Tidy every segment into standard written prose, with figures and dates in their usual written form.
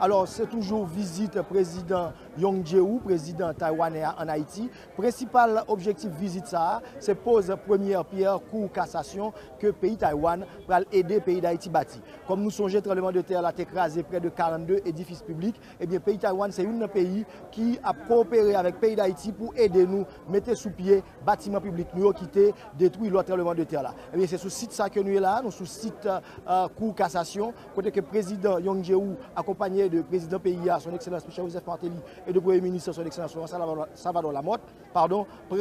Alors, c'est toujours visite président Yong Jeou, président taïwanais en Haïti. Principal objectif visite ça, c'est pose première pierre cour cassation que le pays Taïwan pour aider le pays d'Haïti bâti. Comme nous songeons, le tremblement de terre a écrasé près de 42 édifices publics, et bien le pays Taïwan, c'est un pays qui a coopéré avec le pays d'Haïti pour aider nous mettre sous pied bâtiments publics, nous quitter, détruire le tremblement de terre là. Et bien c'est sur site ça que nous sommes là, nous sur site cour cassation, côté que le président Yong Jeou accompagné de président PIA, son excellence Michel Joseph Martelly, et de premier ministre, son excellence Salvador Lamotte, pour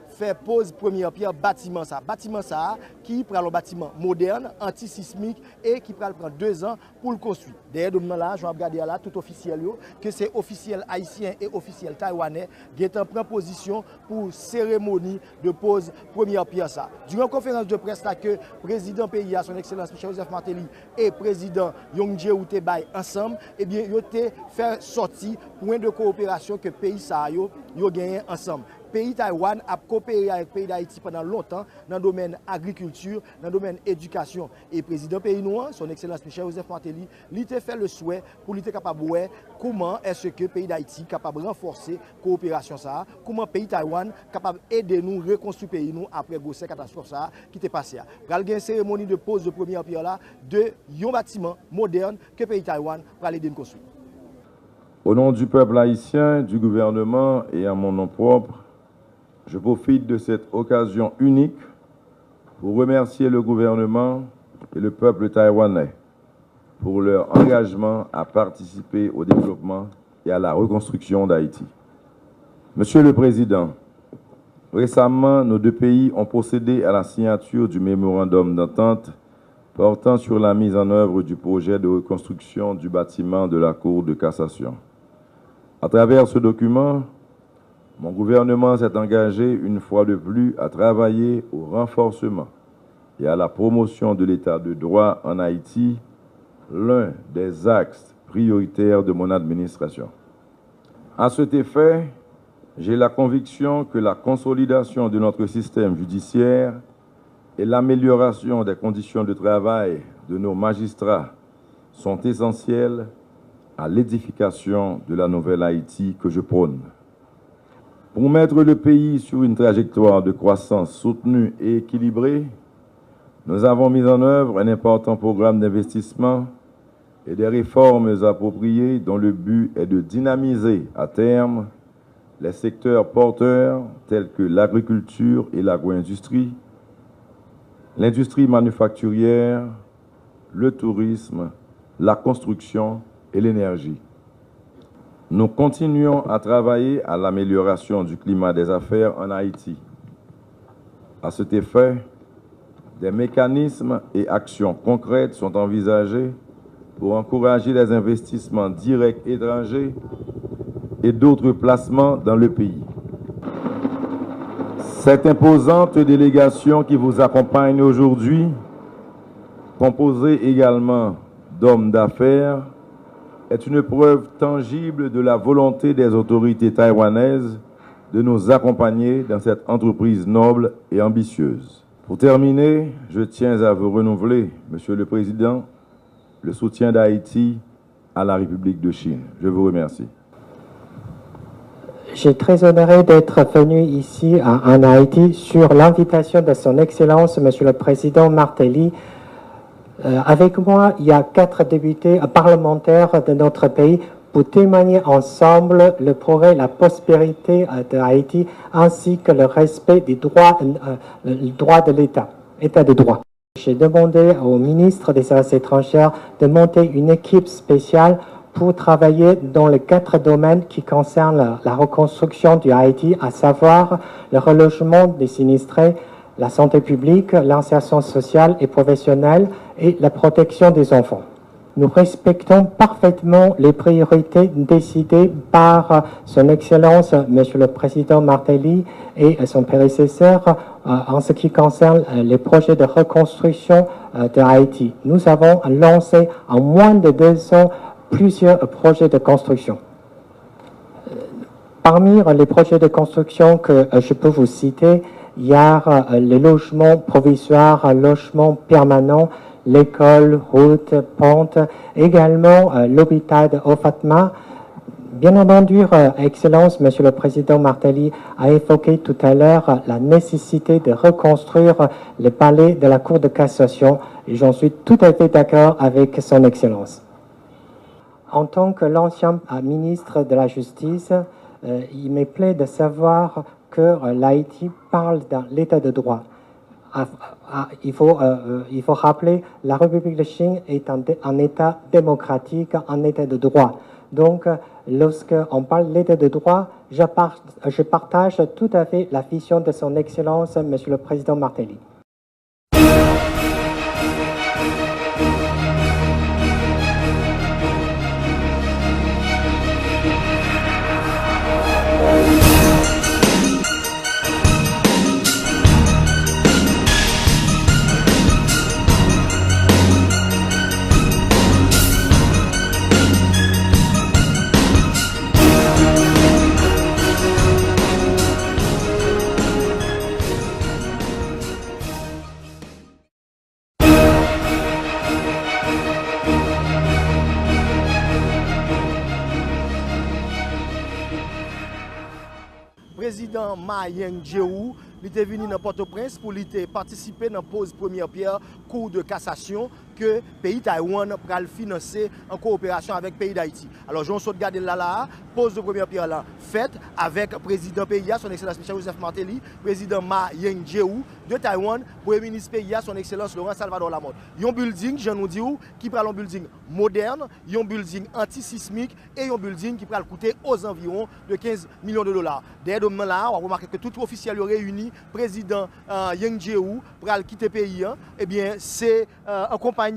faire pose première pierre bâtiment ça. Bâtiment ça qui prend un bâtiment moderne, antisismique et qui prend 2 ans pour le construire. D'ailleurs, là, je vais regarder là, tout officiel, que c'est officiel haïtien et officiel taïwanais qui prend position pour cérémonie de pose première pierre ça. Durant la conférence de presse là, que président PIA, son excellence Michel Joseph Martelly et président Yong Jeou Tebay ensemble, eh bien, ils ont fait sortir point de coopération que le pays a gagné ensemble. Le pays Taïwan a coopéré avec le pays d'Haïti pendant longtemps dans le domaine agriculture, dans le domaine éducation. Et le président pays noir, son excellence Michel Joseph Martelly, il a fait le souhait pour lui capable de voir comment est-ce que le pays d'Haïti est capable de renforcer la coopération, comment le pays Taïwan est capable d'aider nous à reconstruire le pays nous après la catastrophe qui est passée. Il y a une cérémonie de pose de première pierre là, de un bâtiment moderne que le pays Taïwan va aider nous à construire. Au nom du peuple haïtien, du gouvernement et à mon nom propre, je profite de cette occasion unique pour remercier le gouvernement et le peuple taïwanais pour leur engagement à participer au développement et à la reconstruction d'Haïti. Monsieur le Président, récemment, nos 2 pays ont procédé à la signature du mémorandum d'entente portant sur la mise en œuvre du projet de reconstruction du bâtiment de la Cour de cassation. À travers ce document, mon gouvernement s'est engagé une fois de plus à travailler au renforcement et à la promotion de l'état de droit en Haïti, l'un des axes prioritaires de mon administration. À cet effet, j'ai la conviction que la consolidation de notre système judiciaire et l'amélioration des conditions de travail de nos magistrats sont essentielles à l'édification de la nouvelle Haïti que je prône. Pour mettre le pays sur une trajectoire de croissance soutenue et équilibrée, nous avons mis en œuvre un important programme d'investissement et des réformes appropriées dont le but est de dynamiser à terme les secteurs porteurs tels que l'agriculture et l'agro-industrie, l'industrie manufacturière, le tourisme, la construction et l'énergie. Nous continuons à travailler à l'amélioration du climat des affaires en Haïti. À cet effet, des mécanismes et actions concrètes sont envisagés pour encourager les investissements directs étrangers et d'autres placements dans le pays. Cette imposante délégation qui vous accompagne aujourd'hui, composée également d'hommes d'affaires, est une preuve tangible de la volonté des autorités taïwanaises de nous accompagner dans cette entreprise noble et ambitieuse. Pour terminer, je tiens à vous renouveler, Monsieur le Président, le soutien d'Haïti à la République de Chine. Je vous remercie. Je suis très honoré d'être venu ici en Haïti sur l'invitation de son Excellence, Monsieur le Président Martelly. Avec moi, il y a 4 députés parlementaires de notre pays pour témoigner ensemble le progrès, la prospérité de Haïti, ainsi que le respect des droits, le droit de l'État, État de droit. J'ai demandé au ministre des Affaires étrangères de monter une équipe spéciale pour travailler dans les 4 domaines qui concernent la reconstruction du Haïti, à savoir le relogement des sinistrés, la santé publique, l'insertion sociale et professionnelle et la protection des enfants. Nous respectons parfaitement les priorités décidées par son Excellence, Monsieur le Président Martelly et son prédécesseur en ce qui concerne les projets de reconstruction de Haïti. Nous avons lancé en moins de 2 ans plusieurs projets de construction. Parmi les projets de construction que je peux vous citer, il y a les logements provisoires, logements permanents, l'école, route, pente, également l'hôpital au Fatma. Bien entendu, Excellence, Monsieur le Président Martelly a évoqué tout à l'heure la nécessité de reconstruire le palais de la Cour de cassation et j'en suis tout à fait d'accord avec Son Excellence. En tant que l'ancien ministre de la Justice, il me plaît de savoir que l'Haïti parle dans l'état de droit. Il faut rappeler, la République de Chine est un État démocratique, un État de droit. Donc, lorsqu'on parle de l'état de droit, je partage tout à fait la vision de Son Excellence, Monsieur le Président Martelly. Président Ma Ying-jeou, il était venu dans Port-au-Prince pour participer dans la pose première pierre cour de cassation que le pays Taïwan va financer en coopération avec le pays d'Haïti. Alors, j'en saute garder là, pose de première pierre là, faite avec le président pays, son excellence Michel Joseph Martelly, président Ma Ying-jeou de Taïwan, premier ministre pays, son excellence Laurent Salvador Lamotte. Il y a un building, j'en nous dis où, qui prend un building moderne, il y a un building antisismique et un building qui va coûter aux environs de 15 millions de dollars. D'ailleurs, là, on va remarquer que tout officiel réuni, président Ying-jeou, pour quitter le pays, eh bien, c'est en compagnie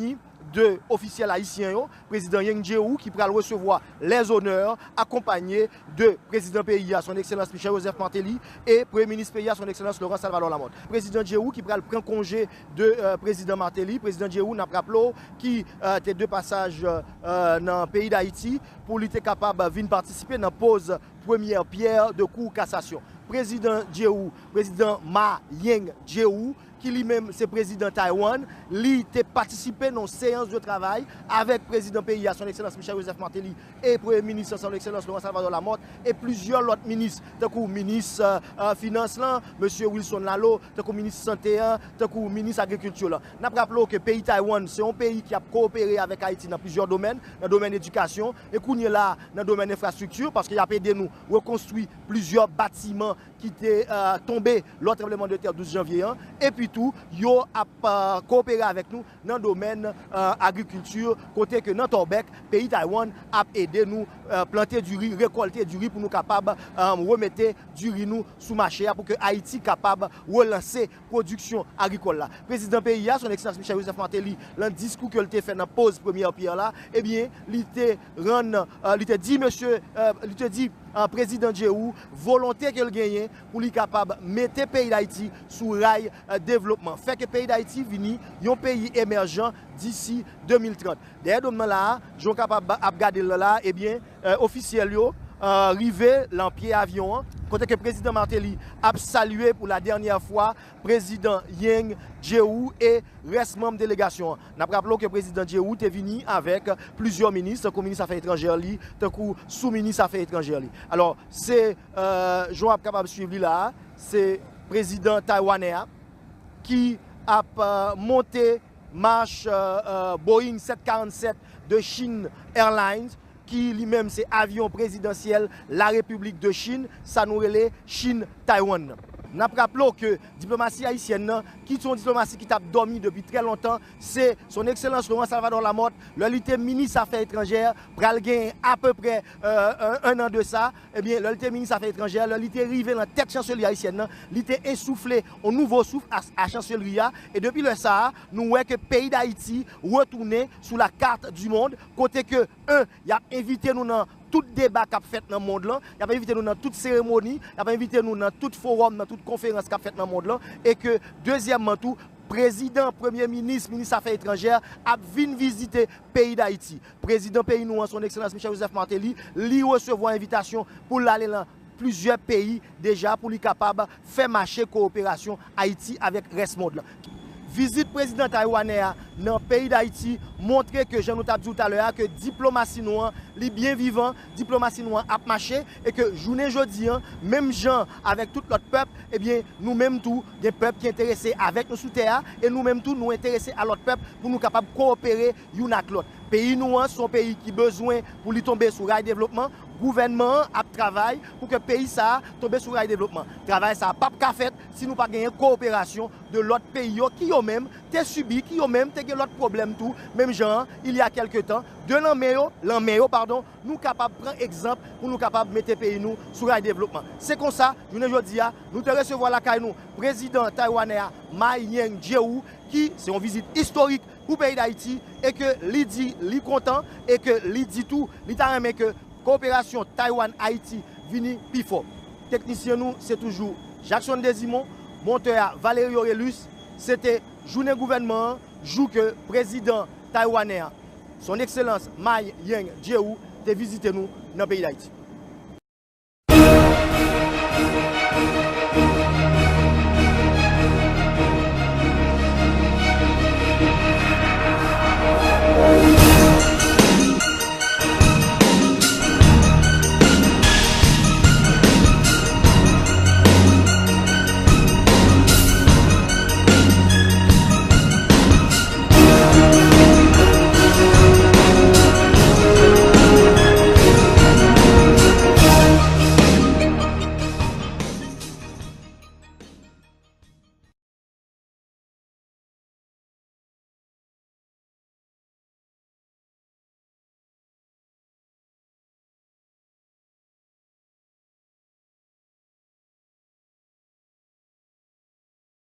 de officiels haïtiens, président Ying-jeou qui va recevoir les honneurs accompagné de président pays, son excellence Michel Joseph Martelly et premier ministre pays, son excellence Laurent Salvador Lamotte. Président Jeou qui va prendre congé de président Martelly, président Jeou n'a pas qui était de passage dans le pays d'Haïti pour être capable de venir participer dans la pose première pierre de cour cassation. Président Jeou, président Ma Ying-jeou, qui lui-même c'est président Taïwan, lui a participé dans une séance de travail avec le président pays, son excellence Michel Joseph Martelly et premier ministre son excellence Laurent Salvador Lamotte et plusieurs autres ministres, tant que ministre Finance, M. Wilson Lalo, tant que ministre Santé, tant que ministre Agriculture. Nous rappelons que le pays Taïwan, c'est un pays qui a coopéré avec Haïti dans plusieurs domaines, dans le domaine d'éducation et qu'on est là dans le domaine d'infrastructure parce qu'il a aidé nous à reconstruire plusieurs bâtiments qui étaient tombés lors du tremblement de terre 12 janvier. Et puis tout, yo a coopéré avec nous dans le domaine agriculture, côté que dans Torbec, pays Taïwan a aidé nous planter du riz, récolter du riz pour nous capables remettre du riz nous sous marché pour que Haïti capable relancer production agricole là. Président pays son excellence Michel Joseph Martelly, dans le discours que il a fait dans pause première pierre là, eh bien, il te dit monsieur il te dit président Jeou volonté qu'il gagne pour lui capable mettre pays d'Haïti sous rail développement. Fait que pays d'Haïti vini un pays émergent d'ici 2030. D'ailleurs là, je capable de regarder là et bien officiel yo rivé l'empire avion côté que président Martelly a salué pour la dernière fois président Ying-jeou et reste membre de délégation. Nous rappelons que président Jeou est venu avec plusieurs ministres, comme ministre des Affaires étrangères, sous-ministre des Affaires étrangères. Alors, c'est, je suis capable de suivre là, c'est président taïwanais qui a monté marche Boeing 747 de Chine Airlines, qui lui-même c'est avion présidentiel la République de Chine, ça nous relève Chine-Taïwan. Nous rappelons que la diplomatie haïtienne, qui est une diplomatie qui a dormi depuis très longtemps, c'est son excellence Laurent Salvador Lamotte, le ministre des Affaires étrangères, pral gagner à peu près un an de ça, eh bien, le ministre des Affaires étrangères, il était arrivé dans la tête chancellerie haïtienne, il était essoufflé un nouveau souffle à la chancellerie, et depuis le Sahara, nous voyons que le pays d'Haïti retourne sous la carte du monde, côté que, il a invité nous dans tout débat qu'a fait dans le monde là, il a pas invité nous dans toute cérémonie, il a pas invité nous dans tout forum, dans toute conférence qu'a fait dans le monde là et que deuxièmement tout président, premier ministre, ministre des Affaires étrangères a venu visiter le pays d'Haïti. Président pays nous son excellence Michel Joseph Martelly lui recevoir invitation pour aller dans plusieurs pays déjà pour lui capable faire marcher coopération Haïti avec le reste du monde là. visite président taïwanais dans le pays d'Haïti montre que, je nous ai dit tout à l'heure, que diplomatie noire est bien vivant, diplomatie noire a marché et que journée jeudi, même gens avec tout l'autre peuple, eh bien, nous-mêmes tout, des peuples qui sont intéressés avec nous sous terre et nous-mêmes tout, nous intéressés à l'autre peuple pour nous capables de coopérer l'un avec l'autre. Pays nous, sont pays qui besoin pour lui tomber sur rail développement. Gouvernement a travail pour que le pays ça tombe sur rail développement. Travail ça pas qu'à faire si nous pas gagner coopération de l'autre pays qui eux même t'es subi qui eux même t'es l'autre problème tout même genre il y a quelque temps de l'enméo pardon nous capable prendre exemple pour nous capable mettre pays nous sur rail développement. C'est comme ça aujourd'hui nous te recevoir la caille nous président taïwanais Ma Ying-jeou qui c'est une visite historique pour le pays d'Haïti et que lui dit lui content et que lui dit tout lui t'a aimé que coopération Taïwan-Haïti vini plus fort. Technicien nous, c'est toujours Jackson Desimon, monteur Valérie Aurelius. C'était journée gouvernement, jour que président taïwanais, son excellence Ma Ying-jeou, de visiter nous dans le pays d'Haïti.